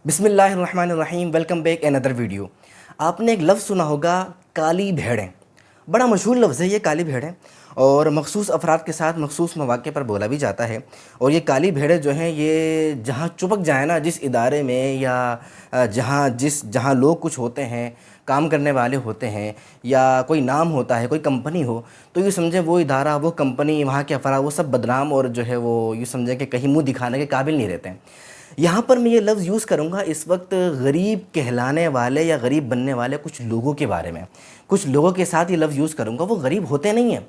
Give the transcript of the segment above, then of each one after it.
بسم اللہ الرحمن الرحیم، ویلکم بیک اندر ویڈیو۔ آپ نے ایک لفظ سنا ہوگا، کالی بھیڑیں۔ بڑا مشہور لفظ ہے یہ کالی بھیڑیں، اور مخصوص افراد کے ساتھ مخصوص مواقع پر بولا بھی جاتا ہے۔ اور یہ کالی بھیڑیں جو ہیں یہ جہاں چپک جائیں نا، جس ادارے میں یا جہاں لوگ کچھ ہوتے ہیں، کام کرنے والے ہوتے ہیں، یا کوئی نام ہوتا ہے، کوئی کمپنی ہو، تو یہ سمجھیں وہ ادارہ، وہ کمپنی، وہاں کے افراد وہ سب بدنام اور جو ہے وہ یہ سمجھیں کہ کہیں منہ دکھانے کے قابل نہیں رہتے ہیں۔ یہاں پر میں یہ لفظ یوز کروں گا اس وقت غریب کہلانے والے یا غریب بننے والے کچھ لوگوں کے بارے میں۔ کچھ لوگوں کے ساتھ یہ لفظ یوز کروں گا، وہ غریب ہوتے نہیں ہیں،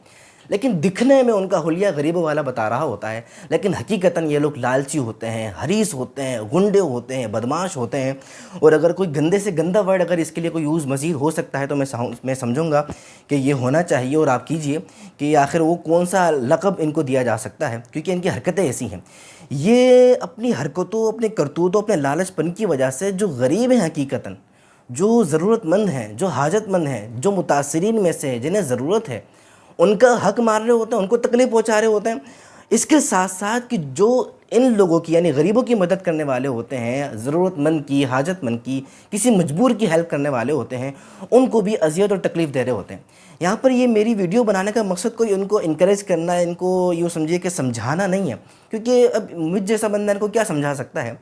لیکن دکھنے میں ان کا حلیہ غریبوں والا بتا رہا ہوتا ہے، لیکن حقیقتاً یہ لوگ لالچی ہوتے ہیں، حریص ہوتے ہیں، غنڈے ہوتے ہیں، بدماش ہوتے ہیں۔ اور اگر کوئی گندے سے گندا ورڈ اگر اس کے لیے کوئی یوز مزید ہو سکتا ہے تو میں سمجھوں گا کہ یہ ہونا چاہیے، اور آپ کیجئے کہ آخر وہ کون سا لقب ان کو دیا جا سکتا ہے، کیونکہ ان کی حرکتیں ایسی ہیں۔ یہ اپنی حرکتوں، اپنے کرتوتوں، اپنے لالچ پن کی وجہ سے جو غریب ہیں، حقیقتاً جو ضرورت مند ہیں، جو حاجت مند ہیں، جو متاثرین میں سے ہیں، جنہیں ضرورت ہے، ان کا حق مار رہے ہوتے ہیں، ان کو تکلیف پہنچا رہے ہوتے ہیں۔ اس کے ساتھ ساتھ کہ جو ان لوگوں کی یعنی غریبوں کی مدد کرنے والے ہوتے ہیں، ضرورت مند کی، حاجت مند کی، کسی مجبور کی ہیلپ کرنے والے ہوتے ہیں، ان کو بھی اذیت اور تکلیف دے رہے ہوتے ہیں۔ یہاں پر یہ میری ویڈیو بنانے کا مقصد کوئی ان کو انکریج کرنا، ان کو یوں سمجھیے کہ سمجھانا نہیں ہے، کیونکہ اب مجھ جیسا بندہ ان کو کیا سمجھا سکتا ہے۔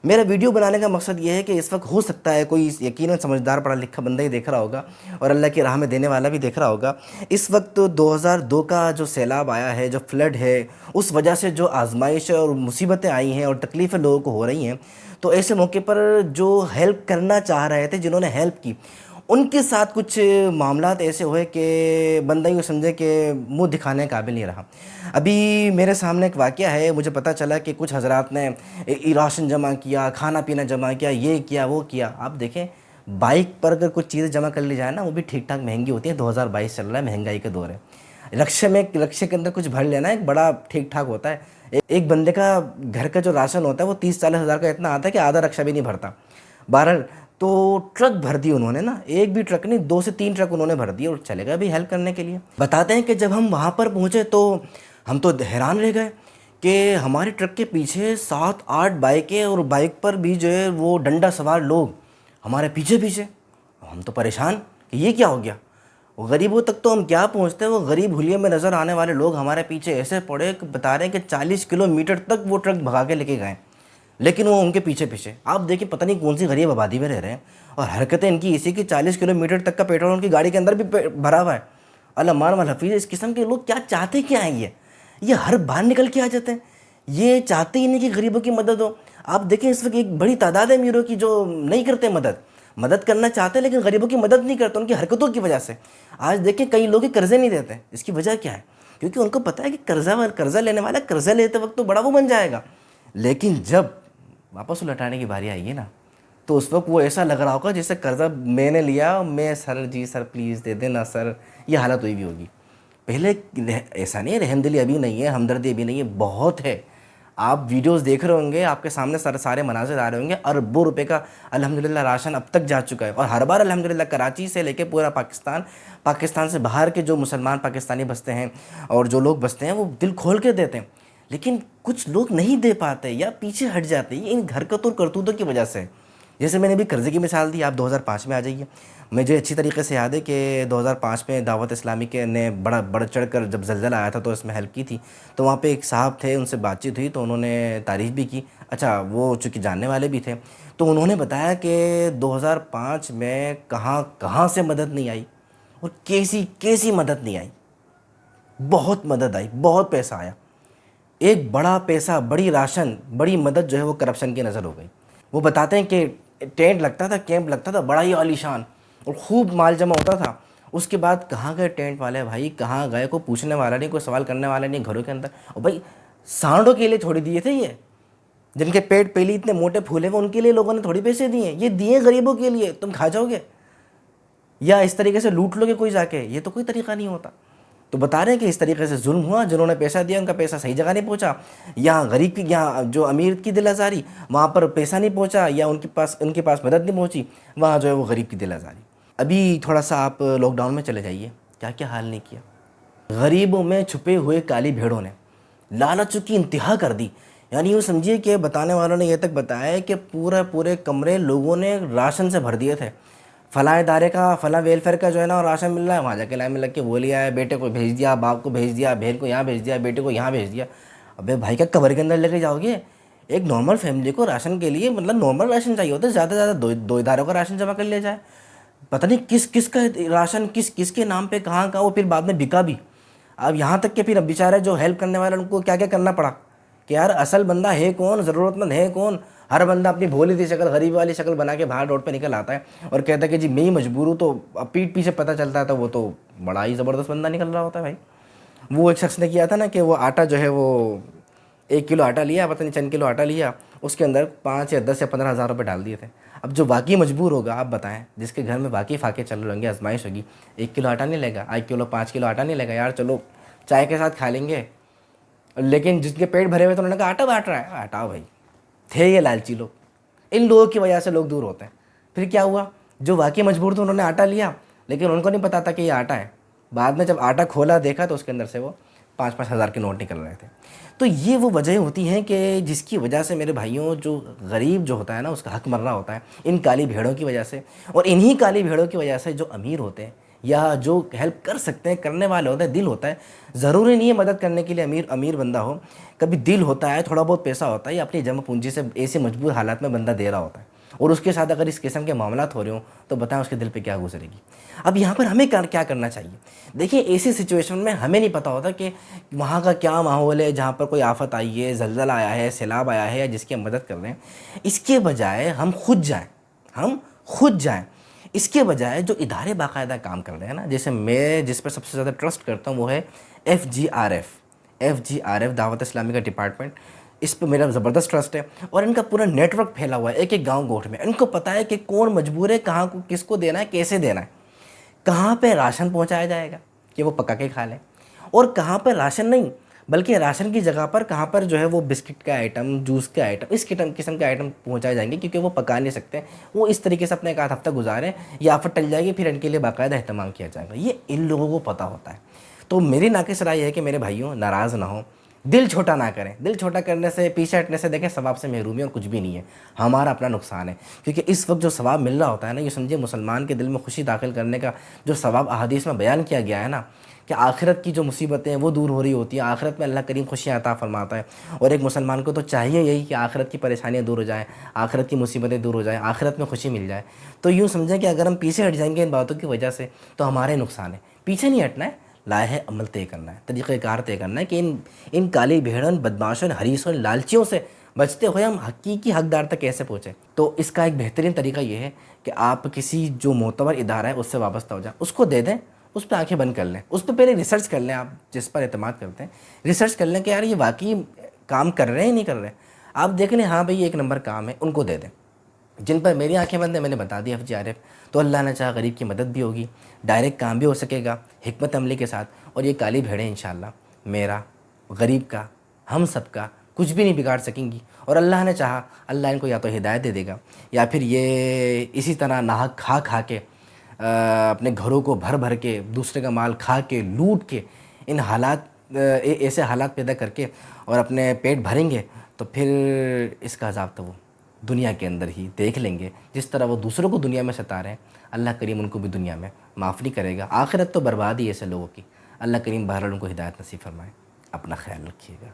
میرا ویڈیو بنانے کا مقصد یہ ہے کہ اس وقت ہو سکتا ہے کوئی یقیناً سمجھدار پڑھا لکھا بندہ ہی دیکھ رہا ہوگا، اور اللہ کی راہ میں دینے والا بھی دیکھ رہا ہوگا۔ اس وقت 2002 کا جو سیلاب آیا ہے، جو فلڈ ہے، اس وجہ سے جو آزمائش اور مصیبتیں آئی ہیں اور تکلیفیں لوگوں کو ہو رہی ہیں، تو ایسے موقع پر جو ہیلپ کرنا چاہ رہے تھے، جنہوں نے ہیلپ کی، ان کے ساتھ کچھ معاملات ایسے ہوئے کہ بندہ یہ سمجھے کہ منہ دکھانے کے قابل نہیں رہا۔ ابھی میرے سامنے ایک واقعہ ہے، مجھے پتہ چلا کہ کچھ حضرات نے راشن جمع کیا، کھانا پینا جمع کیا، یہ کیا وہ کیا۔ آپ دیکھیں، بائک پر اگر کچھ چیزیں جمع کر لی جائے نا، وہ بھی ٹھیک ٹھاک مہنگی ہوتی ہیں۔ 2022 چل رہا ہے، مہنگائی کا دور ہے۔ رکشے کے اندر کچھ بھر لینا ایک بڑا ٹھیک ٹھاک ہوتا ہے۔ ایک بندے کا گھر کا جو راشن ہوتا ہے وہ 30-40 ہزار کا اتنا آتا ہے کہ آدھا رکشہ بھی نہیں بھرتا۔ بہرحال تو ٹرک بھر دی انہوں نے نا، ایک بھی ٹرک نہیں، 2 سے 3 ٹرک انہوں نے بھر دی، اور چلے گئے بھی ہیلپ کرنے کے لیے۔ بتاتے ہیں کہ جب ہم وہاں پر پہنچے تو ہم تو حیران رہ گئے کہ ہمارے ٹرک کے پیچھے 7-8 بائکیں، اور بائک پر بھی جو ہے وہ ڈنڈا سوار لوگ ہمارے پیچھے پیچھے۔ ہم تو پریشان کہ یہ کیا ہو گیا۔ غریبوں تک تو ہم کیا پہنچتے ہیں، وہ غریب حلیے میں نظر آنے والے لوگ ہمارے پیچھے ایسے پڑے کہ بتا رہے ہیں کہ 40 کلومیٹر تک وہ ٹرک بھگا کے لے کے گئے، لیکن وہ ان کے پیچھے پیچھے۔ آپ دیکھیں پتہ نہیں کون سی غریب آبادی میں رہ رہے ہیں، اور حرکتیں ان کی اسی کی 40 کلومیٹر تک کا پیٹرول ان کی گاڑی کے اندر بھی بھرا ہوا ہے۔ اللہ مان والحفیظ، اس قسم کے لوگ کیا چاہتے کیا ہیں؟ یہ ہر بار نکل کے آ جاتے ہیں، یہ چاہتے ہی نہیں کہ غریبوں کی مدد ہو۔ آپ دیکھیں اس وقت ایک بڑی تعداد ہے امیروں کی جو نہیں کرتے مدد کرنا چاہتے ہیں، لیکن غریبوں کی مدد نہیں کرتے، ان کی حرکتوں کی وجہ سے۔ آج دیکھیں کئی لوگ قرضے نہیں دیتے، اس کی وجہ کیا ہے؟ کیونکہ ان کو پتہ ہے کہ قرضہ لینے والا قرضہ لیتے وقت تو بڑا وہ بن جائے گا، لیکن جب واپس لوٹانے کی باری آئی ہے نا، تو اس وقت وہ ایسا لگ رہا ہوگا جیسے قرضہ میں نے لیا، میں سر جی سر پلیز دے دینا سر، یہ حالت ہوئی بھی ہوگی۔ پہلے ایسا نہیں ہے، رحم دلی ابھی نہیں ہے، ہمدردی ابھی نہیں ہے، بہت ہے۔ آپ ویڈیوز دیکھ رہے ہوں گے، آپ کے سامنے سارے مناظر آ رہے ہوں گے، اربوں روپے کا الحمدللہ راشن اب تک جا چکا ہے، اور ہر بار الحمدللہ کراچی سے لے کے پورا پاکستان سے باہر کے جو مسلمان پاکستانی بستے ہیں اور جو لوگ بستے ہیں وہ دل کھول کے دیتے ہیں، لیکن کچھ لوگ نہیں دے پاتے یا پیچھے ہٹ جاتے ہیں، ان حرکتوں اور کرتوتوں کی وجہ سے۔ جیسے میں نے بھی قرضے کی مثال دی، آپ 2005 میں آ جائیے۔ مجھے اچھی طریقے سے یاد ہے کہ 2005 میں دعوت اسلامی کے نے بڑھ چڑھ کر جب زلزلہ آیا تھا تو اس میں ہیلپ کی تھی، تو وہاں پہ ایک صاحب تھے، ان سے بات چیت ہوئی تو انہوں نے تعریف بھی کی۔ اچھا، وہ چونکہ جاننے والے بھی تھے، تو انہوں نے بتایا کہ 2005 میں کہاں سے مدد نہیں آئی، اور کیسی مدد نہیں آئی۔ بہت مدد آئی، بہت پیسہ آیا، ایک بڑا پیسہ، بڑی راشن، بڑی مدد جو ہے وہ کرپشن کی نظر ہو گئی۔ وہ بتاتے ہیں کہ ٹینٹ لگتا تھا، کیمپ لگتا تھا، بڑا ہی عالیشان، اور خوب مال جمع ہوتا تھا۔ اس کے بعد کہاں گئے ٹینٹ والے بھائی، کہاں گئے؟ کوئی پوچھنے والا نہیں، کوئی سوال کرنے والا نہیں گھروں کے اندر۔ اور بھائی سانڈوں کے لیے تھوڑی دیے تھے، یہ جن کے پیٹ پہلی اتنے موٹے پھولے ہوئے ان کے لیے لوگوں نے تھوڑی پیسے دیے، یہ دیے غریبوں کے لیے۔ تم کھا جاؤ گے یا اس طریقے سے لوٹ لو گے کوئی جا کے؟ یہ تو کوئی طریقہ نہیں ہوتا۔ تو بتا رہے ہیں کہ اس طریقے سے ظلم ہوا، جنہوں نے پیسہ دیا ان کا پیسہ صحیح جگہ نہیں پہنچا، یہاں غریب کی، یہاں جو امیر کی دل آزاری، وہاں پر پیسہ نہیں پہنچا، یا ان کے پاس مدد نہیں پہنچی، وہاں جو ہے وہ غریب کی دل آزاری۔ ابھی تھوڑا سا آپ لاک ڈاؤن میں چلے جائیے، کیا کیا حال نہیں کیا۔ غریبوں میں چھپے ہوئے کالی بھیڑوں نے لالچ کی انتہا کر دی۔ یعنی یوں سمجھیے کہ بتانے والوں نے یہ تک بتایا ہے کہ پورے کمرے لوگوں نے راشن سے بھر دیے تھے، فلاں ادارے کا فلاں ویلفیئر کا جو ہے نا راشن مل رہا ہے، وہاں جا کے لائن میں لگ کے وہ لیا ہے، بیٹے کو بھیج دیا، باپ کو بھیج دیا، بہن کو یہاں بھیج دیا، بیٹے کو یہاں بھیج دیا۔ ابے بھائی کیا قبر کے اندر لے کے جاؤ گے؟ ایک نارمل فیملی کو راشن کے لیے مطلب نارمل راشن چاہیے ہوتا ہے، زیادہ سے زیادہ دو اداروں کا راشن جمع کر لیا جائے، پتہ نہیں کس کس کا راشن کس کے نام پہ کہاں وہ پھر بعد میں بکا بھی۔ اب یہاں تک کہ پھر اب بیچارے جو ہیلپ کرنے والے ان کو کیا کیا کرنا پڑا کہ یار اصل بندہ ہے کون، ضرورت مند ہے کون؟ ہر بندہ اپنی بھولی سی شکل، غریب والی شکل بنا کے باہر روڈ پہ نکل آتا ہے اور کہتا ہے کہ جی میں ہی مجبور ہوں، تو اب پیٹھ پیچھے پتہ چلتا ہے تو وہ تو بڑا ہی زبردست بندہ نکل رہا ہوتا ہے بھائی۔ وہ ایک شخص نے کیا تھا نا کہ وہ آٹا جو ہے وہ 1 کلو آٹا لیا، پتہ نہیں چند کلو آٹا لیا، اس کے اندر 5 یا 10 یا 15 ہزار روپے ڈال دیے تھے۔ اب جو واقعی مجبور ہوگا آپ بتائیں، جس کے گھر میں واقعی فاقے چل رہے ہوں گے، آزمائش ہوگی، 1 کلو آٹا نہیں لے گا، 1 کلو 5 کلو آٹا نہیں لے گا، یار چلو چائے کے ساتھ کھا لیں گے۔ لیکن جس کے پیٹ بھرے ہوئے تو انہوں نے کہا آٹا بانٹ رہا ہے، ہٹاؤ بھائی، تھے یہ لالچی لوگ، ان لوگوں کی وجہ سے لوگ دور ہوتے ہیں۔ پھر کیا ہوا، جو واقعی مجبور تھے انہوں نے آٹا لیا، لیکن ان کو نہیں پتا تھا کہ یہ آٹا ہے۔ بعد میں جب آٹا کھولا دیکھا تو اس کے اندر سے وہ 5-5 ہزار کے نوٹ نکل رہے تھے۔ تو یہ وہ وجہیں ہوتی ہیں کہ جس کی وجہ سے میرے بھائیوں جو غریب جو ہوتا ہے نا اس کا حق مر رہا ہوتا ہے، ان کالی بھیڑوں کی وجہ سے، اور انہی کالی بھیڑوں کی وجہ سے جو امیر ہوتے ہیں یا جو ہیلپ کر سکتے ہیں، کرنے والے ہوتے ہیں، دل ہوتا ہے، ضروری نہیں ہے مدد کرنے کے لیے امیر بندہ ہو، کبھی دل ہوتا ہے، تھوڑا بہت پیسہ ہوتا ہے، یا اپنی جمع پونجی سے ایسے مجبور حالات میں بندہ دے رہا ہوتا ہے، اور اس کے ساتھ اگر اس قسم کے معاملات ہو رہے ہوں تو بتائیں اس کے دل پہ کیا گزرے گی۔ اب یہاں پر ہمیں کیا کرنا چاہیے؟ دیکھیں ایسی سچویشن میں ہمیں نہیں پتہ ہوتا کہ وہاں کا کیا ماحول ہے، جہاں پر کوئی آفت آئی ہے، زلزلہ آیا ہے، سیلاب آیا ہے، یا جس کی ہم مدد کر رہے ہیں، اس کے بجائے ہم خود جائیں، اس کے بجائے جو ادارے باقاعدہ کام کر رہے ہیں نا، جیسے میں جس پر سب سے زیادہ ٹرسٹ کرتا ہوں وہ ہے FGRF دعوت اسلامی کا ڈپارٹمنٹ، اس پہ میرا زبردست ٹرسٹ ہے، اور ان کا پورا نیٹ ورک پھیلا ہوا ہے ایک گاؤں گوٹھ میں، ان کو پتہ ہے کہ کون مجبور ہے، کہاں کو کس کو دینا ہے، کیسے دینا ہے، کہاں پہ راشن پہنچایا جائے گا کہ وہ پکا کے کھا لیں، اور کہاں پہ راشن نہیں بلکہ راشن کی جگہ پر کہاں پر جو ہے وہ بسکٹ کا آئٹم، جوس کا آئٹم، اس قسم کے آئٹم پہنچائے جائیں گے، کیونکہ وہ پکا نہیں سکتے، وہ اس طریقے سے اپنے ایک آدھ ہفتہ گزاریں یا آفت ٹل جائے گی، پھر ان کے لیے باقاعدہ اہتمام کیا جائے گا، یہ ان لوگوں کو پتہ ہوتا ہے۔ تو میری ناقص رائے ہے کہ میرے بھائیوں ناراض نہ ہوں، دل چھوٹا نہ کریں، دل چھوٹا کرنے سے، پیچھے ہٹنے سے دیکھیں ثواب سے محرومی اور کچھ بھی نہیں ہے، ہمارا اپنا نقصان ہے، کیونکہ اس وقت جو ثواب مل رہا ہوتا ہے نا، یہ سمجھے مسلمان کے دل میں خوشی داخل کرنے کا جو ثواب احادیث میں بیان کیا گیا ہے نا، کہ آخرت کی جو مصیبتیں ہیں وہ دور ہو رہی ہوتی ہیں، آخرت میں اللہ کریم خوشیاں عطا فرماتا ہے، اور ایک مسلمان کو تو چاہیے یہی کہ آخرت کی پریشانیاں دور ہو جائیں، آخرت کی مصیبتیں دور ہو جائیں، آخرت میں خوشی مل جائے۔ تو یوں سمجھیں کہ اگر ہم پیچھے ہٹ جائیں گے ان باتوں کی وجہ سے تو ہمارے نقصان ہے، پیچھے نہیں ہٹنا ہے، لائحہ عمل طے کرنا ہے، طریقہ کار طے کرنا ہے کہ ان کالی بھیڑوں، بدماشوں، حریصوں، لالچیوں سے بچتے ہوئے ہم حقیقی حقدار تک کیسے پہنچیں۔ تو اس کا ایک بہترین طریقہ یہ ہے کہ آپ کسی جو معتبر ادارہ ہے اس سے وابستہ ہو جائیں، اس کو دے دیں، اس پہ آنکھیں بند کر لیں، اس پہ پہلے ریسرچ کر لیں، آپ جس پر اعتماد کرتے ہیں ریسرچ کر لیں کہ یار یہ واقعی کام کر رہے ہیں نہیں کر رہے ہیں، آپ دیکھ لیں ہاں بھئی ایک نمبر کام ہے، ان کو دے دیں۔ جن پر میری آنکھیں بند ہیں میں نے بتا دی FGRF، تو اللہ نے چاہا غریب کی مدد بھی ہوگی، ڈائریکٹ کام بھی ہو سکے گا حکمت عملی کے ساتھ، اور یہ کالی بھیڑیں انشاءاللہ میرا، غریب کا، ہم سب کا کچھ بھی نہیں بگاڑ سکیں گی، اور اللہ نے چاہا اللہ ان کو یا تو ہدایت دے دے گا، یا پھر یہ اسی طرح ناحق کھا کے اپنے گھروں کو بھر کے دوسرے کا مال کھا کے لوٹ کے ان حالات ایسے حالات پیدا کر کے اور اپنے پیٹ بھریں گے، تو پھر اس کا عذاب تو وہ دنیا کے اندر ہی دیکھ لیں گے، جس طرح وہ دوسروں کو دنیا میں ستا رہے ہیں، اللہ کریم ان کو بھی دنیا میں معاف نہیں کرے گا، آخرت تو برباد ہی ایسے لوگوں کی۔ اللہ کریم بہرحال ان کو ہدایت نصیب فرمائے۔ اپنا خیال رکھیے گا۔